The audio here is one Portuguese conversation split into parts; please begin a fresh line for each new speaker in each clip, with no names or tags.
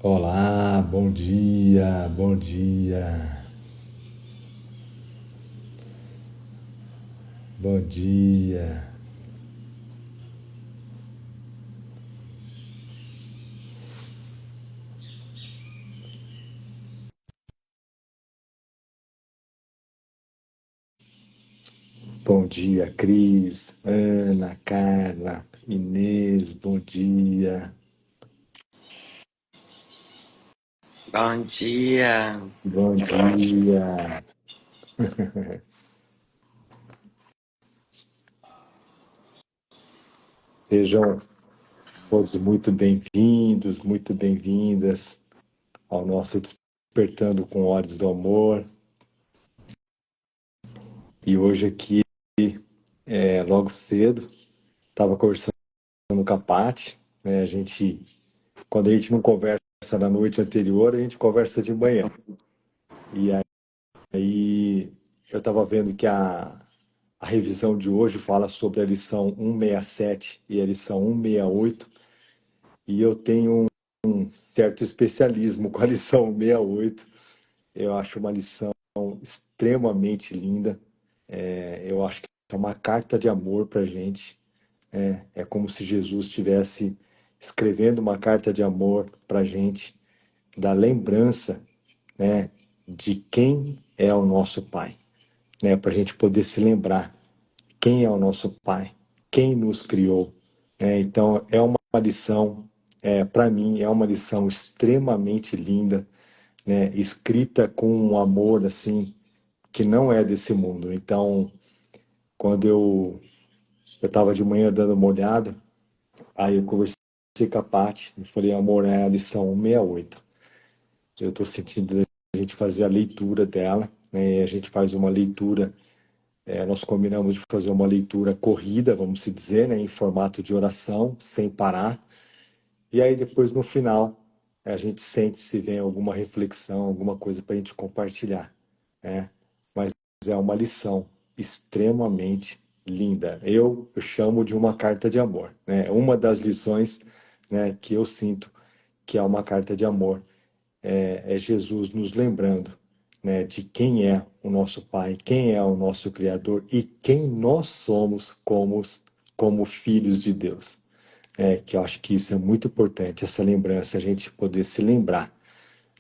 Olá, bom dia, bom dia, bom dia. Bom dia, Cris, Ana, Carla, Inês, bom dia.
Bom dia.
Bom dia. Sejam todos muito bem-vindos, muito bem-vindas ao nosso Despertando com Olhos do Amor. E hoje aqui, logo cedo, estava conversando com a Paty, né? Quando a gente não conversa na noite anterior, a gente conversa de manhã. E aí eu estava vendo que a revisão de hoje fala sobre a lição 167 e a lição 168, e eu tenho um certo especialismo com a lição 168. Eu acho uma lição extremamente linda. Eu acho que é uma carta de amor para a gente. É como se Jesus estivesse escrevendo uma carta de amor para a gente, da lembrança, né, de quem é o nosso Pai, né, para a gente poder se lembrar quem é o nosso Pai, quem nos criou. Então, é uma lição, para mim, é uma lição extremamente linda, né, escrita com um amor assim que não é desse mundo. Então, quando eu estava de manhã dando uma olhada, aí eu conversei com a Paty e falei, amor, é a lição 168. Eu estou sentindo a gente fazer a leitura dela, né? E a gente faz uma leitura, nós combinamos de fazer uma leitura corrida, vamos se dizer, né? Em formato de oração, sem parar. E aí depois no final a gente sente se vem alguma reflexão, alguma coisa para a gente compartilhar, né? Mas é uma lição extremamente linda. Eu chamo de uma carta de amor, né? Uma das lições, né, que eu sinto que é uma carta de amor é Jesus nos lembrando, né, de quem é o nosso Pai, quem é o nosso Criador e quem nós somos como filhos de Deus. Que eu acho que isso é muito importante, essa lembrança, a gente poder se lembrar,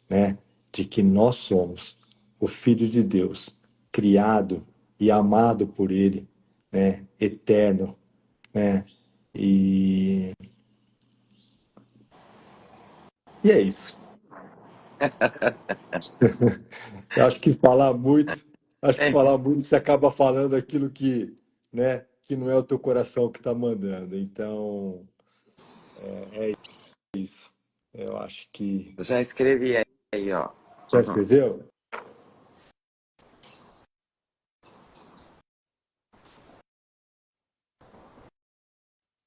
né, de que nós somos o Filho de Deus, criado e amado por Ele, né, eterno, né, e, e é isso. Eu acho que
É
falar muito você acaba falando aquilo que, né, que não é o teu coração que está mandando. Então,
isso.
isso. Eu acho que.
Já escrevi aí, ó.
Já
Uhum.
escreveu?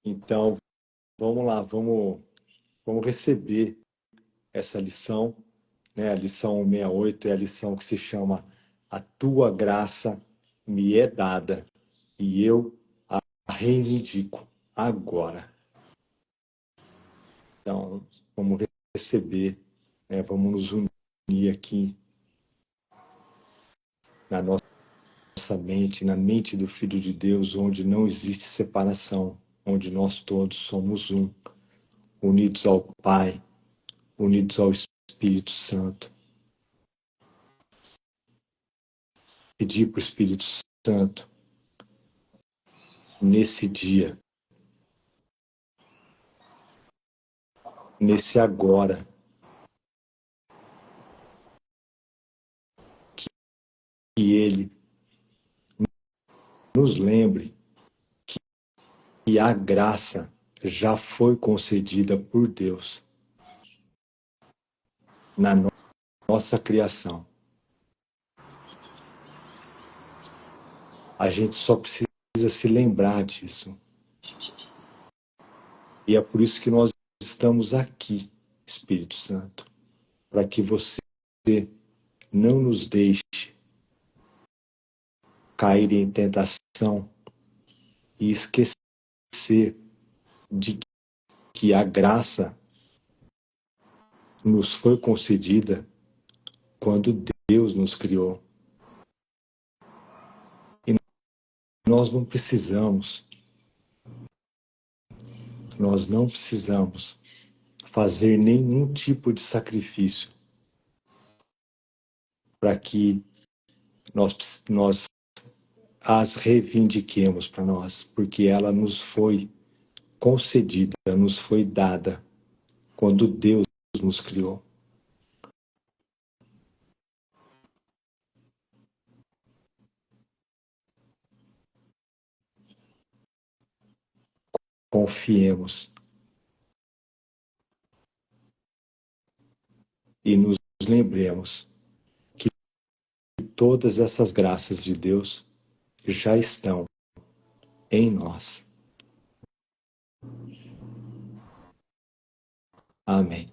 Então, vamos lá, vamos receber essa lição, né? A lição 168 é a lição que se chama A Tua Graça Me é Dada e eu a reivindico agora. Então, vamos receber, né? Vamos nos unir aqui na nossa mente, na mente do Filho de Deus, onde não existe separação, onde nós todos somos um, unidos ao Pai, unidos ao Espírito Santo. Pedir para o Espírito Santo, nesse dia, nesse agora, que Ele nos lembre que a graça já foi concedida por Deus na nossa criação. A gente só precisa se lembrar disso. E é por isso que nós estamos aqui, Espírito Santo, para que você não nos deixe cair em tentação e esquecer de que a graça nos foi concedida quando Deus nos criou. E nós não precisamos fazer nenhum tipo de sacrifício para que nós as reivindiquemos para nós, porque ela nos foi concedida, nos foi dada quando Deus nos criou. Confiemos e nos lembremos que todas essas graças de Deus já estão em nós. Amém.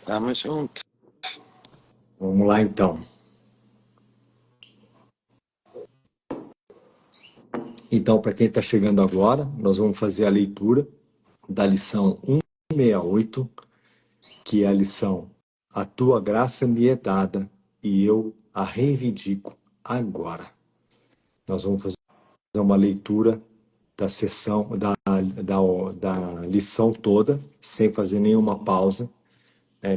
Tamo junto.
Vamos lá então. Então, para quem está chegando agora, nós vamos fazer a leitura da lição 168, que é a lição A Tua Graça Me é Dada e Eu a Reivindico Agora. Nós vamos fazer uma leitura da sessão, da lição toda, sem fazer nenhuma pausa,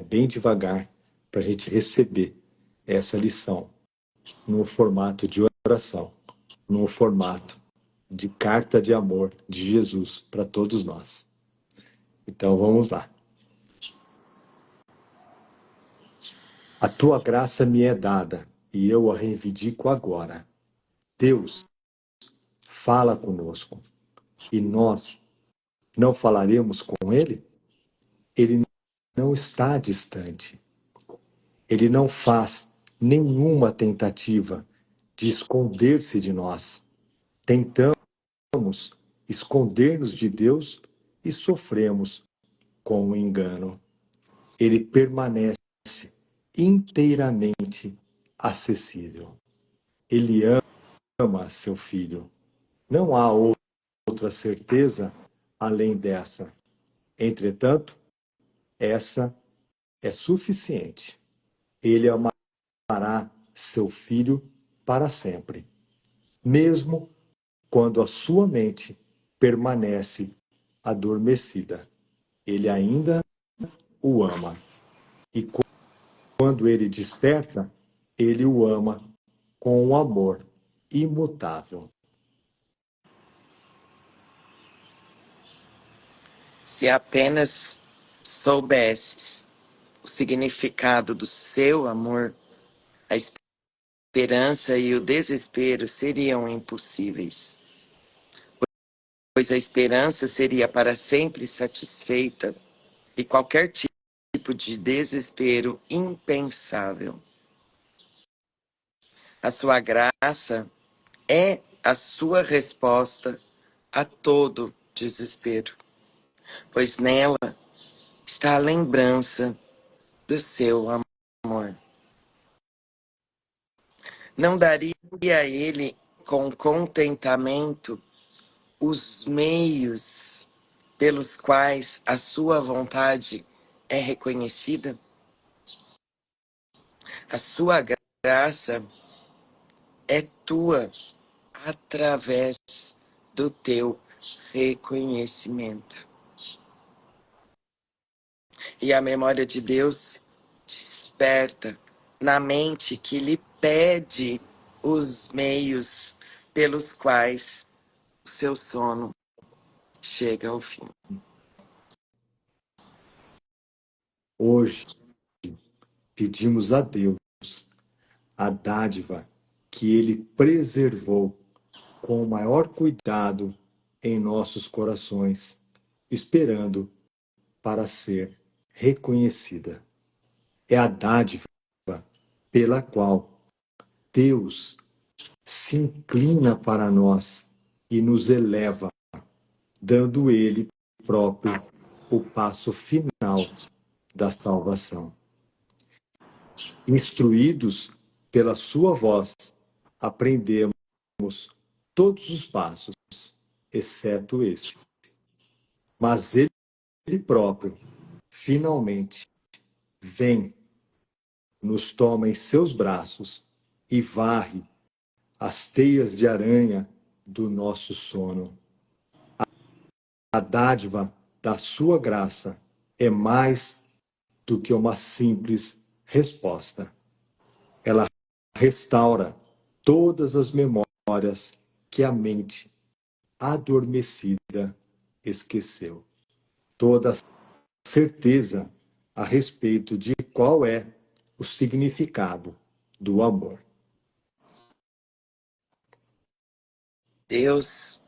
bem devagar, para a gente receber essa lição no formato de oração, no formato de carta de amor de Jesus para todos nós. Então vamos lá. A tua graça me é dada e eu a reivindico agora. Deus, fala conosco e nós não falaremos com Ele? Ele não está distante. Ele não faz nenhuma tentativa de esconder-se de nós. Tentamos esconder-nos de Deus e sofremos com o engano. Ele permanece inteiramente acessível. Ele ama seu filho. Não há outra certeza além dessa. Entretanto, essa é suficiente. Ele amará seu filho para sempre, mesmo quando a sua mente permanece adormecida. Ele ainda o ama. E quando ele desperta, ele o ama com um amor imutável.
Se apenas soubesses o significado do seu amor, a esperança e o desespero seriam impossíveis, pois a esperança seria para sempre satisfeita e qualquer tipo de desespero impensável. A sua graça é a sua resposta a todo desespero, pois nela está a lembrança do seu amor. Não daria a ele com contentamento os meios pelos quais a sua vontade é reconhecida? A sua graça é tua através do teu reconhecimento. E a memória de Deus desperta na mente que lhe pede os meios pelos quais o seu sono chega ao fim.
Hoje, pedimos a Deus a dádiva que Ele preservou com o maior cuidado em nossos corações, esperando para ser reconhecida. É a dádiva pela qual Deus se inclina para nós e nos eleva, dando Ele próprio o passo final da salvação. Instruídos pela sua voz, aprendemos todos os passos, exceto esse. Mas ele próprio, finalmente, vem, nos toma em seus braços e varre as teias de aranha do nosso sono. A dádiva da sua graça é mais do que uma simples resposta. Ela restaura todas as memórias que a mente adormecida esqueceu. Toda a certeza a respeito de qual é o significado do amor.
Deus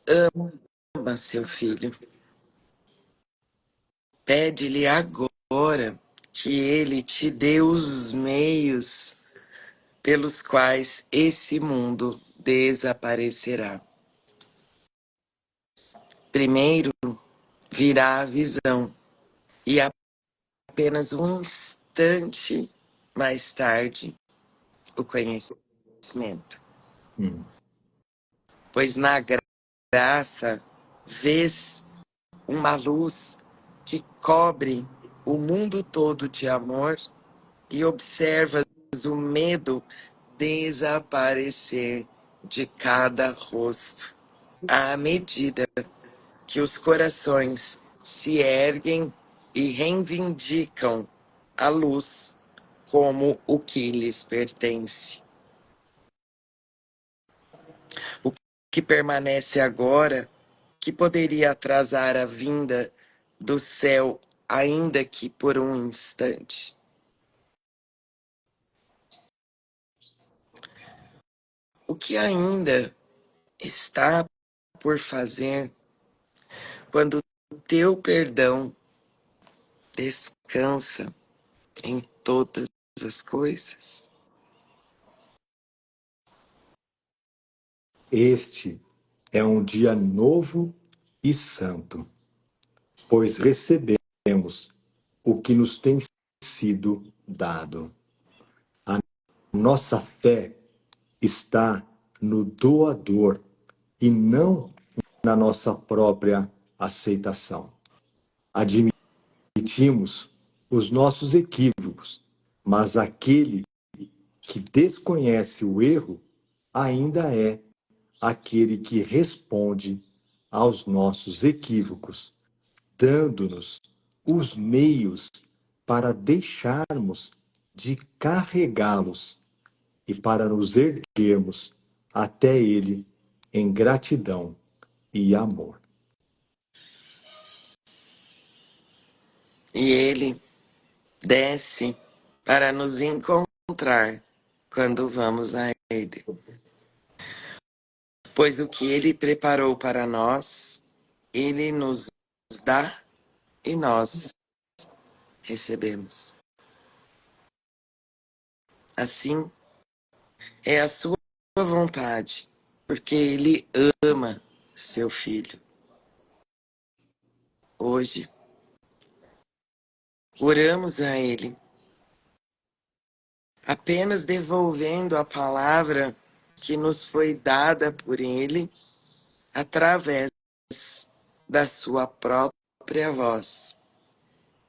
ama seu filho. Pede-lhe agora que ele te dê os meios pelos quais esse mundo desaparecerá. Primeiro virá a visão, e apenas um instante mais tarde o conhecimento. Pois na graça vês uma luz que cobre o mundo todo de amor e observas o medo desaparecer de cada rosto à medida que os corações se erguem e reivindicam a luz como o que lhes pertence. O que permanece agora, que poderia atrasar a vinda do céu, ainda que por um instante. O que ainda está por fazer quando o teu perdão descansa em todas as coisas?
Este é um dia novo e santo, pois recebemos o que nos tem sido dado. A nossa fé está no doador e não na nossa própria aceitação. Admitimos os nossos equívocos, mas aquele que desconhece o erro ainda é aquele que responde aos nossos equívocos, dando-nos os meios para deixarmos de carregá-los e para nos erguermos até Ele em gratidão e amor.
E ele desce para nos encontrar quando vamos a ele. Pois o que ele preparou para nós, ele nos dá e nós recebemos. Assim é a sua vontade, porque ele ama seu filho. Hoje, oramos a ele, apenas devolvendo a palavra que nos foi dada por ele através da sua própria voz,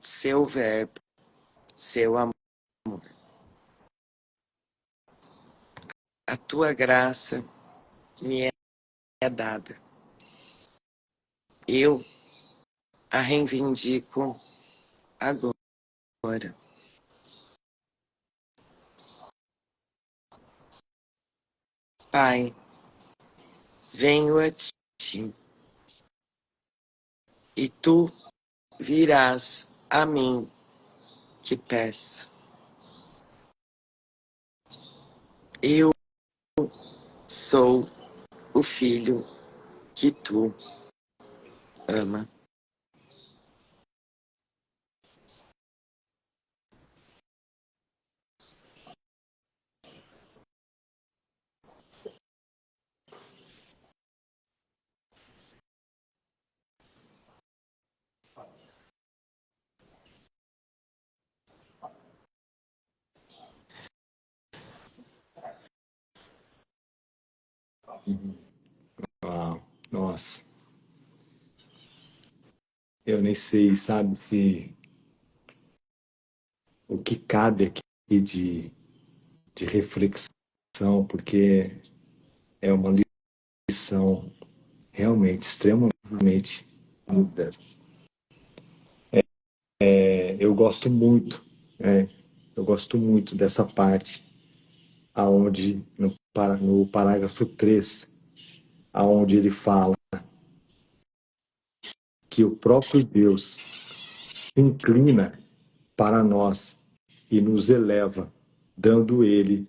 seu verbo, seu amor. A tua graça me é dada. Eu a reivindico agora. Pai, venho a ti e tu virás a mim que peço. Eu sou o filho que tu ama.
Uau, nossa, eu nem sei, sabe, se o que cabe aqui de reflexão, porque é uma lição realmente extremamente linda. Eu gosto muito, né? Eu gosto muito dessa parte aonde no parágrafo 3, aonde ele fala que o próprio Deus se inclina para nós e nos eleva, dando ele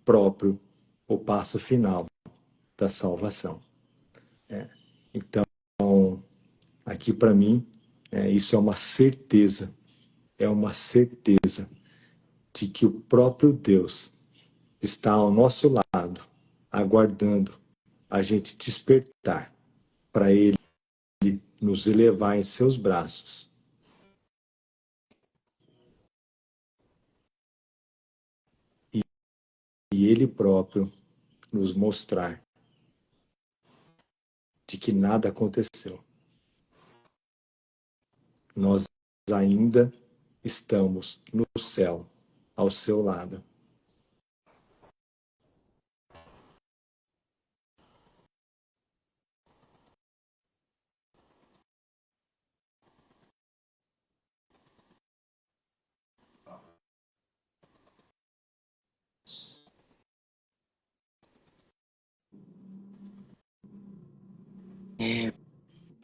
próprio o passo final da salvação. Então, aqui para mim, isso é uma certeza de que o próprio Deus está ao nosso lado, aguardando a gente despertar para Ele nos elevar em seus braços e Ele próprio nos mostrar de que nada aconteceu. Nós ainda estamos no céu, ao seu lado.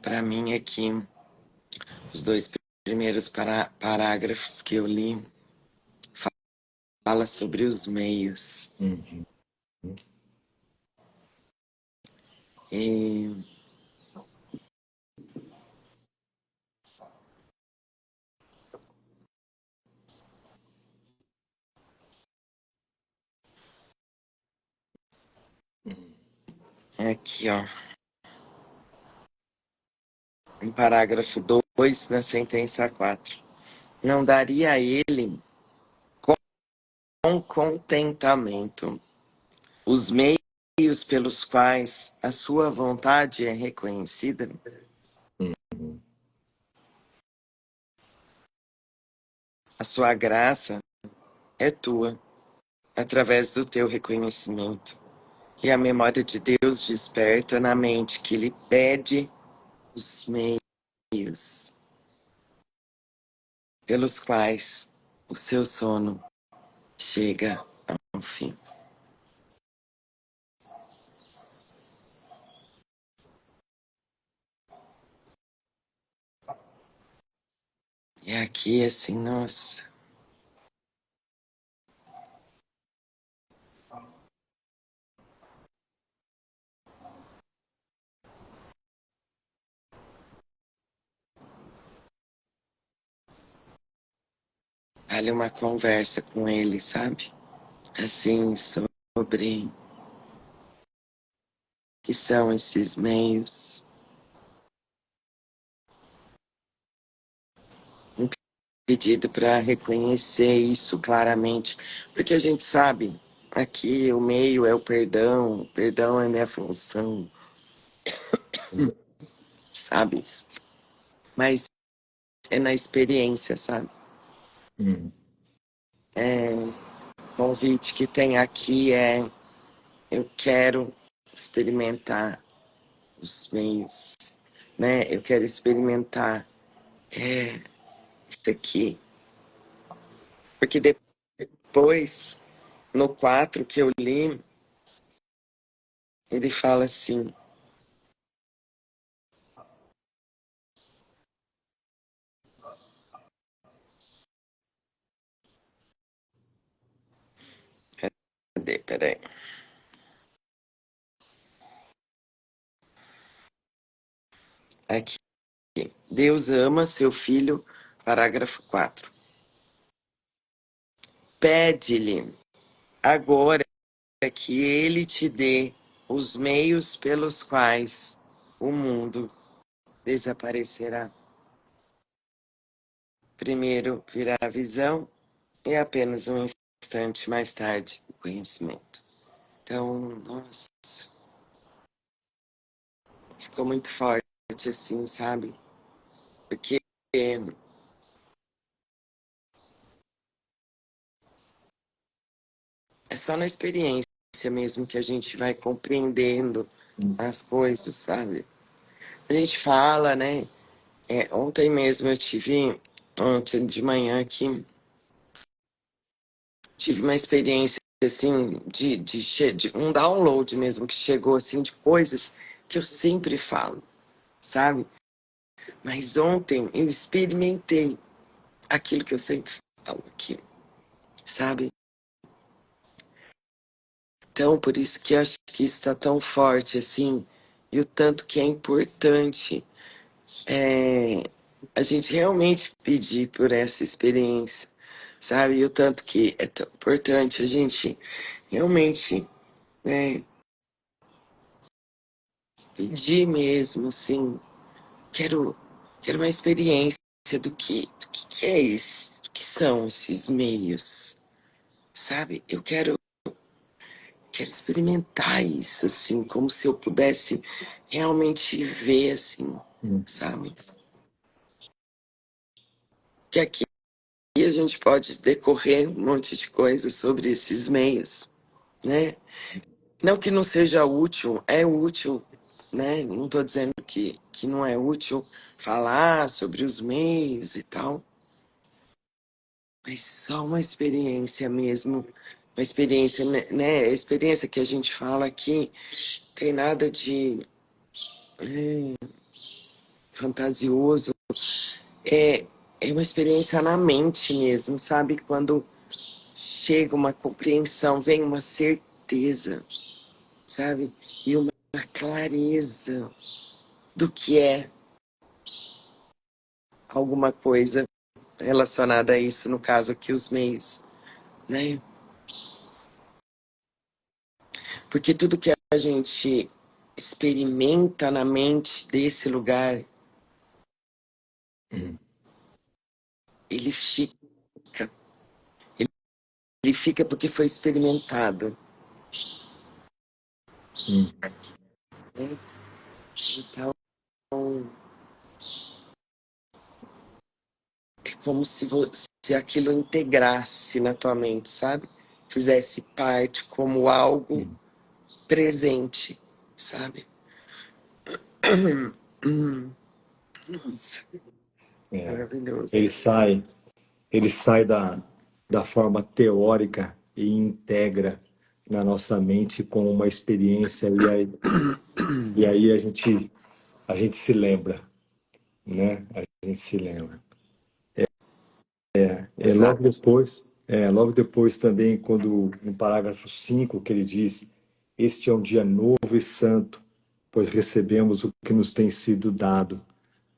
Para mim aqui, os dois primeiros parágrafos que eu li fala sobre os meios.
Uhum.
E aqui, ó, em parágrafo 2, na sentença 4. Não daria a ele com contentamento os meios pelos quais a sua vontade é reconhecida?
Uhum.
A sua graça é tua, através do teu reconhecimento. E a memória de Deus desperta na mente que lhe pede os meios pelos quais o seu sono chega ao fim. E aqui, assim, nossa, vale uma conversa com ele, sabe? Assim, sobre o que são esses meios. Um pedido para reconhecer isso claramente, porque a gente sabe, aqui o meio é o perdão é minha função, sabe isso? Mas é na experiência, sabe?
Uhum.
É, o convite que tem aqui é: eu quero experimentar os meios, né? Eu quero experimentar isso aqui. Porque depois, no 4 que eu li, ele fala assim: cadê? Peraí. Aqui. Deus ama seu filho, parágrafo 4. Pede-lhe agora que ele te dê os meios pelos quais o mundo desaparecerá. Primeiro virá a visão e apenas um instante mais tarde o conhecimento. Então, nossa, ficou muito forte, assim, sabe? Porque é só na experiência mesmo que a gente vai compreendendo as coisas, sabe? A gente fala, né? Ontem mesmo ontem de manhã aqui, tive uma experiência, assim, de um download mesmo, que chegou, assim, de coisas que eu sempre falo, sabe? Mas ontem eu experimentei aquilo que eu sempre falo aqui, sabe? Então, por isso que eu acho que isso está tão forte, assim, e o tanto que é importante a gente realmente pedir por essa experiência, sabe? E o tanto que é tão importante a gente realmente, né, pedir mesmo, assim, quero, quero uma experiência do que é esse, do que são esses meios, sabe? Eu quero experimentar isso, assim, como se eu pudesse realmente ver, assim, sabe? Que aqui a gente pode decorrer um monte de coisas sobre esses meios, né? Não que não seja útil, é útil, né? Não estou dizendo que não é útil falar sobre os meios e tal, mas só uma experiência mesmo, uma experiência, né? A experiência que a gente fala aqui tem nada de fantasioso, é, é uma experiência na mente mesmo, sabe? Quando chega uma compreensão, vem uma certeza, sabe? E uma clareza do que é alguma coisa relacionada a isso, no caso aqui, os meios, né? Porque tudo que a gente experimenta na mente desse lugar, ele fica, ele fica porque foi experimentado. Né? Então, é como se aquilo integrasse na tua mente, sabe? Fizesse parte como algo presente, sabe? Nossa,
É.
maravilhoso.
Ele sai, ele sai da forma teórica e integra na nossa mente com uma experiência e aí a gente se lembra, né? A gente se lembra.
Exato.
Logo depois também, quando no parágrafo 5 que ele diz: Este é um dia novo e santo, pois recebemos o que nos tem sido dado.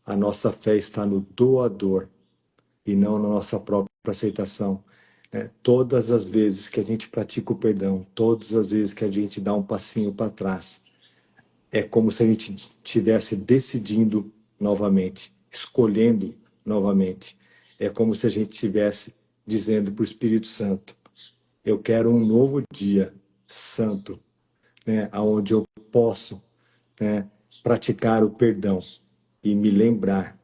A nossa fé está no doador e não na nossa própria aceitação. Né? Todas as vezes que a gente pratica o perdão, todas as vezes que a gente dá um passinho para trás, é como se a gente estivesse decidindo novamente, escolhendo novamente. É como se a gente estivesse dizendo para o Espírito Santo: eu quero um novo dia santo, né, onde eu posso, né, praticar o perdão e me lembrar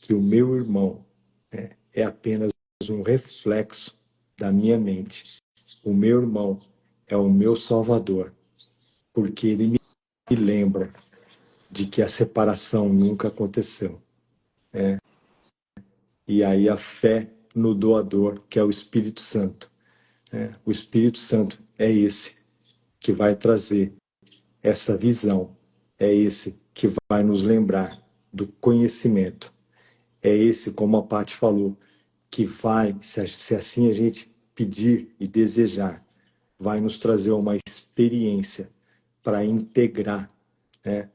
que o meu irmão, né, é apenas um reflexo da minha mente. O meu irmão é o meu Salvador, porque ele me lembra de que a separação nunca aconteceu. E aí a fé no doador, que é o Espírito Santo. O Espírito Santo é esse que vai trazer essa visão, é esse que vai nos lembrar do conhecimento, é esse, como a Paty falou, que vai, se assim a gente pedir e desejar, vai nos trazer uma experiência para integrar, né,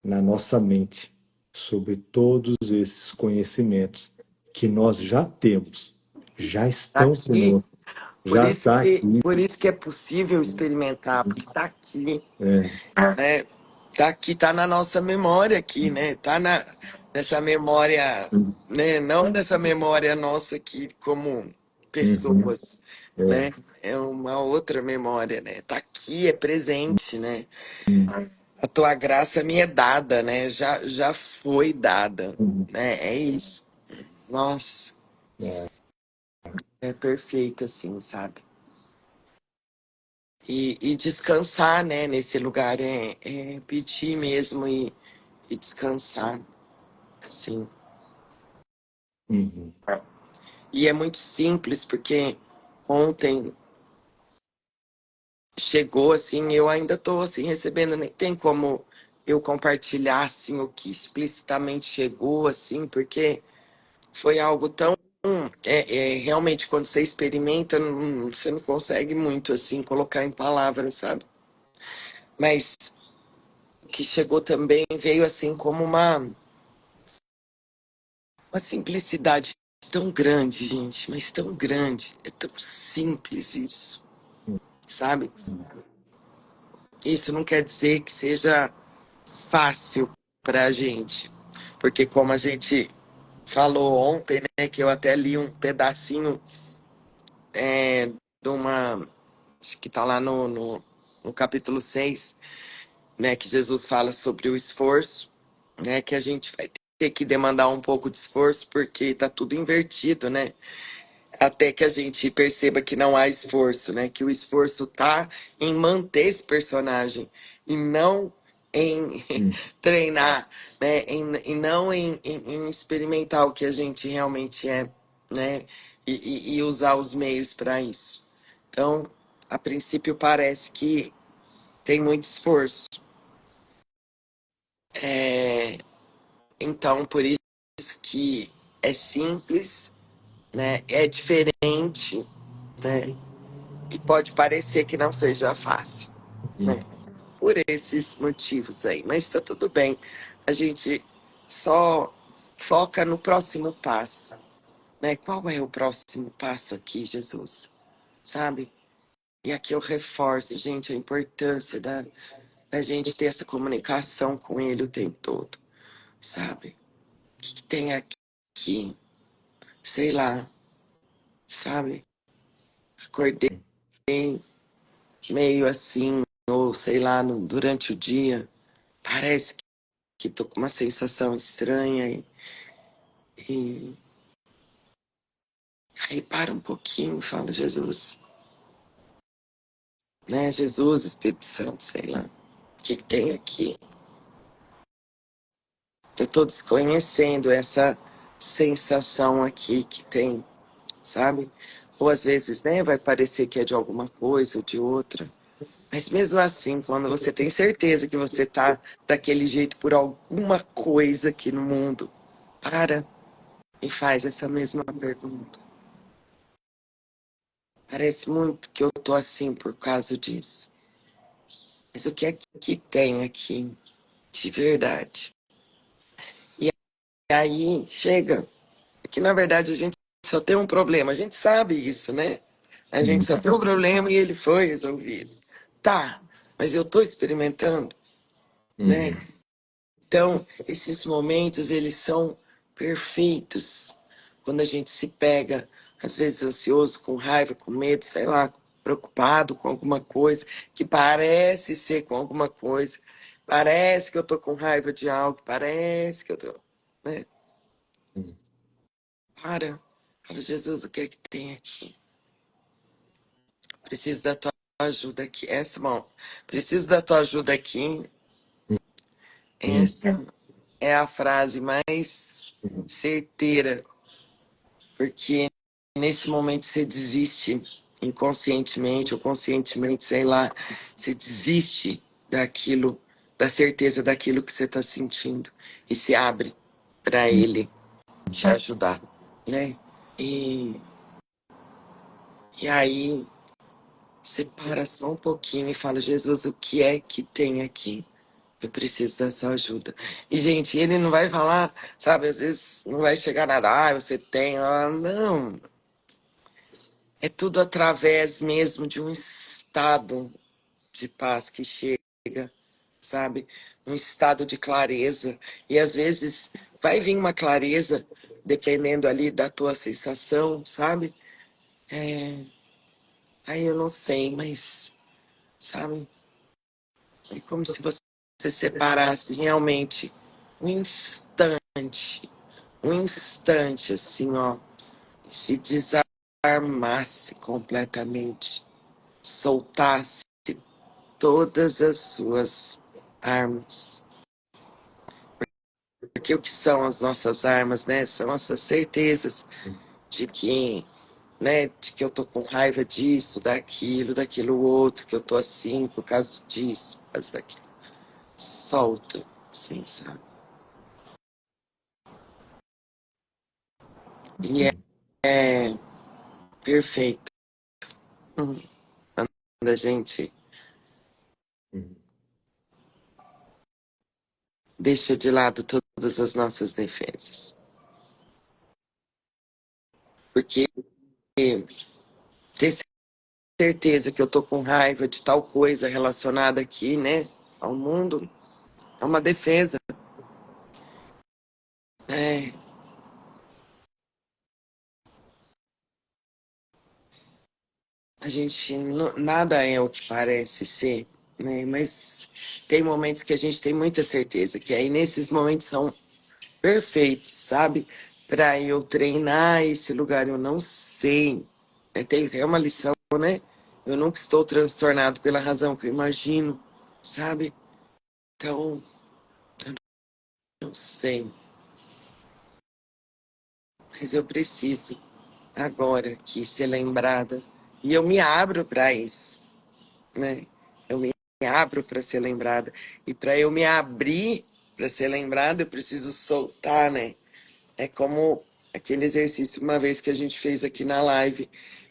na nossa mente sobre todos esses conhecimentos que nós já temos, já
Tá
estão
aqui,
conosco, já está aqui.
por isso que é possível experimentar, porque tá aqui,
É,
né? Tá aqui, tá na nossa memória aqui, né? Nessa memória, né? Não nessa memória nossa aqui como
uhum,
pessoas,
é,
né? É uma outra memória, né? Tá aqui, é presente, né? A tua graça me é dada, né? Já foi dada,
Uhum.
né? É isso. Nossa,
É.
é perfeito assim, sabe? E descansar, né? Nesse lugar é pedir mesmo e descansar, assim.
Uhum.
E é muito simples, porque ontem chegou assim, eu ainda tô assim recebendo, nem tem como eu compartilhar assim o que explicitamente chegou assim, porque foi algo tão realmente quando você experimenta, você não consegue muito assim colocar em palavras, sabe? Mas o que chegou também veio assim como uma simplicidade tão grande, gente, mas tão grande, é tão simples isso, sabe? Isso não quer dizer que seja fácil para a gente, porque como a gente falou ontem, né, que eu até li um pedacinho de uma, acho que está lá no capítulo 6, né, que Jesus fala sobre o esforço, né, que a gente vai ter que demandar um pouco de esforço, porque está tudo invertido, né? Até que a gente perceba que não há esforço, né? Que o esforço tá em manter esse personagem e não em
Uhum.
treinar, né? E não em experimentar o que a gente realmente é, né? E usar os meios para isso. Então, a princípio parece que tem muito esforço. É, então, por isso que é simples, né? É diferente, né? E pode parecer que não seja fácil, né?
Uhum.
Por esses motivos aí. Mas tá tudo bem. A gente só foca no próximo passo, né? Qual é o próximo passo aqui, Jesus? Sabe? E aqui eu reforço, gente, a importância da gente ter essa comunicação com Ele o tempo todo, sabe? O que tem aqui? Sei lá, sabe? Acordei meio assim, ou sei lá, durante o dia. Parece que tô com uma sensação estranha e aí para um pouquinho e fala, Jesus, né? Jesus, Espírito Santo, sei lá, o que tem aqui? Eu tô desconhecendo essa sensação aqui que tem, sabe? Ou às vezes, né, vai parecer que é de alguma coisa ou de outra. Mas mesmo assim, quando você tem certeza que você tá daquele jeito por alguma coisa aqui no mundo, para e faz essa mesma pergunta. Parece muito que eu tô assim por causa disso. Mas o que é que tem aqui de verdade? E aí chega, que na verdade a gente só tem um problema, a gente sabe isso, né? A gente
Uhum.
só tem um problema e ele foi resolvido. Tá, mas eu tô experimentando, né?
Uhum.
Então, esses momentos, eles são perfeitos. Quando a gente se pega, às vezes ansioso, com raiva, com medo, sei lá, preocupado com alguma coisa, que parece ser com alguma coisa. Parece que eu tô com raiva de algo, parece que eu tô, né?
Uhum.
Para. Fala, Jesus, o que é que tem aqui? Preciso da tua ajuda aqui. Essa, mão. Preciso da tua ajuda aqui. Essa é a frase mais
Uhum.
certeira, porque nesse momento você desiste inconscientemente ou conscientemente, sei lá, você desiste daquilo, da certeza daquilo que você está sentindo e se abre para ele te ajudar, né? E, e aí você para só um pouquinho e fala, Jesus, o que é que tem aqui? Eu preciso da sua ajuda. E, gente, ele não vai falar, sabe, às vezes não vai chegar nada, você tem, não. É tudo através mesmo de um estado de paz que chega, sabe? Um estado de clareza. E às vezes vai vir uma clareza, dependendo ali da tua sensação, sabe? É, aí eu não sei, mas, sabe? É como se você você separasse realmente um instante assim, ó, e se desarmasse completamente, soltasse todas as suas armas. Porque o que são as nossas armas, né? São nossas certezas de que, né, de que eu tô com raiva disso, daquilo outro, que eu tô assim por causa disso, por causa daquilo. Solta, assim, sabe? E é perfeito. Quando a gente deixa de lado todas as nossas defesas. Porque ter certeza que eu tô com raiva de tal coisa relacionada aqui, né, ao mundo, é uma defesa. É, a gente, nada é o que parece ser, né, mas tem momentos que a gente tem muita certeza, que aí nesses momentos são perfeitos, sabe? Para eu treinar esse lugar, eu não sei. Tem uma lição, né? Eu nunca estou transtornado pela razão que eu imagino, sabe? Então, não sei. Mas eu preciso agora que ser lembrada. E eu me abro para isso, né? Eu me abro para ser lembrada. E para eu me abrir para ser lembrada, eu preciso soltar, né? É como aquele exercício uma vez que a gente fez aqui na live,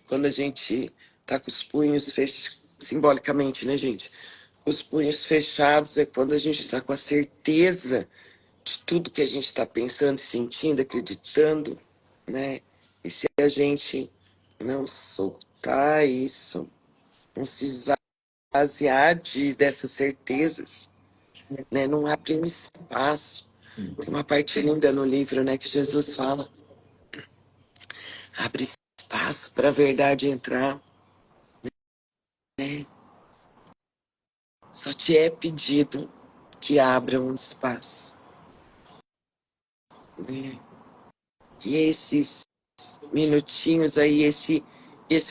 quando a gente tá com os punhos fechados, simbolicamente, né, gente? Os punhos fechados é quando a gente está com a certeza de tudo que a gente está pensando, sentindo, acreditando, né? E se a gente não soltar isso, não se esvaziar dessas certezas, né? Não abre um espaço. Tem uma parte linda no livro, né, que Jesus fala. Abre espaço para a verdade entrar, né? Só te é pedido que abra um espaço, né? E esses minutinhos aí, esse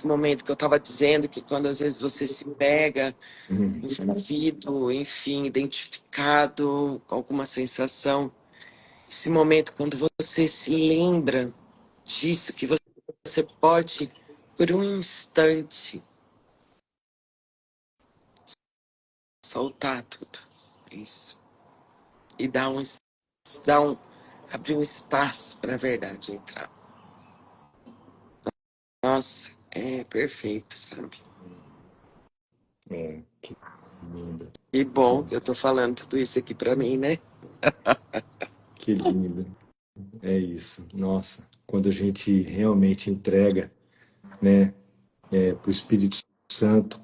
momento que eu estava dizendo, que quando às vezes você se pega envolvido, enfim, identificado com alguma sensação, esse momento quando você se lembra disso, que você pode, por um instante, soltar tudo. Isso. E dá um, abrir um espaço para a verdade entrar. Nossa, é perfeito, sabe?
É, que linda.
E bom que eu tô
Nossa,
falando tudo isso aqui para mim, né?
que linda. É isso. Nossa, quando a gente realmente entrega, né, para o Espírito Santo,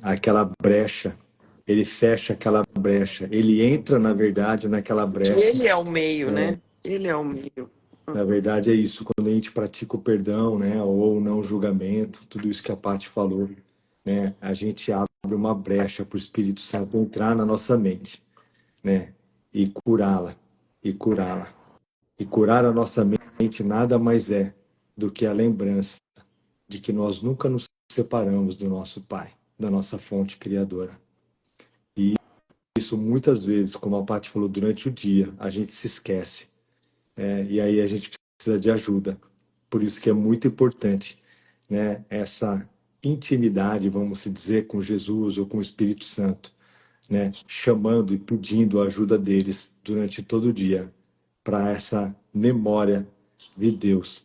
aquela brecha, ele fecha aquela brecha, ele entra, na verdade, naquela
Que
brecha.
ele é o meio, né? Ele é o meio.
Na verdade, é isso. Quando a gente pratica o perdão, né, ou o não julgamento, tudo isso que a Paty falou, né, a gente abre uma brecha para o Espírito Santo entrar na nossa mente, né, e curá-la, e curá-la. E curar a nossa mente nada mais é do que a lembrança de que nós nunca nos separamos do nosso Pai, da nossa fonte criadora. E isso muitas vezes, como a Paty falou, durante o dia, a gente se esquece. E aí a gente precisa de ajuda. Por isso que é muito importante, né, essa intimidade, vamos dizer, com Jesus ou com o Espírito Santo, né, chamando e pedindo a ajuda deles durante todo o dia para essa memória de Deus,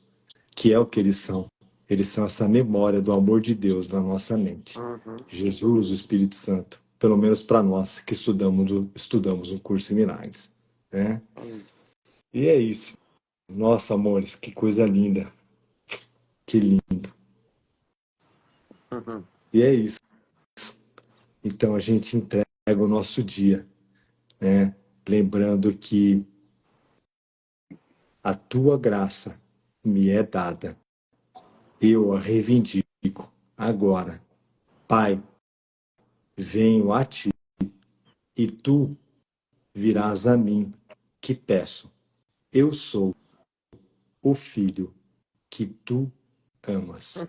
que é o que eles são. Eles são essa memória do amor de Deus na nossa mente.
Uhum.
Jesus, o Espírito Santo, pelo menos para nós que estudamos o curso em Milagres, né?
É isso.
E é isso. Nossa, amores, que coisa linda. Que lindo.
Uhum.
E é isso. Então a gente entrega o nosso dia, né? Lembrando que a tua graça me é dada. Eu a reivindico agora. Pai, venho a ti e tu virás a mim que peço. Eu sou o filho que tu amas.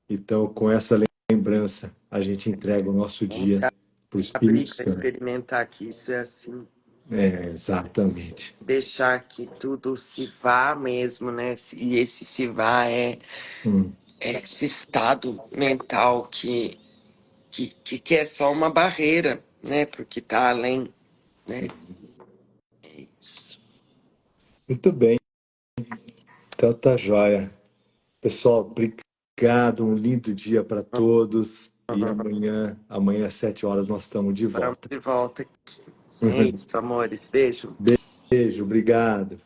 Então, com essa lembrança, a gente entrega o nosso
Vamos se
dia para o
abrir
Espírito
para
Santo.
experimentar que isso é assim.
Exatamente.
Deixar que tudo se vá mesmo, né? E esse se vá é esse estado mental que é só uma barreira, né? Porque tá além, né? É isso.
Muito bem. Então tá joia. Pessoal, obrigado. Um lindo dia para todos. E amanhã às 7 horas, nós estamos de
Vamos
volta.
de volta aqui. É isso, amores. Beijo.
Beijo, obrigado.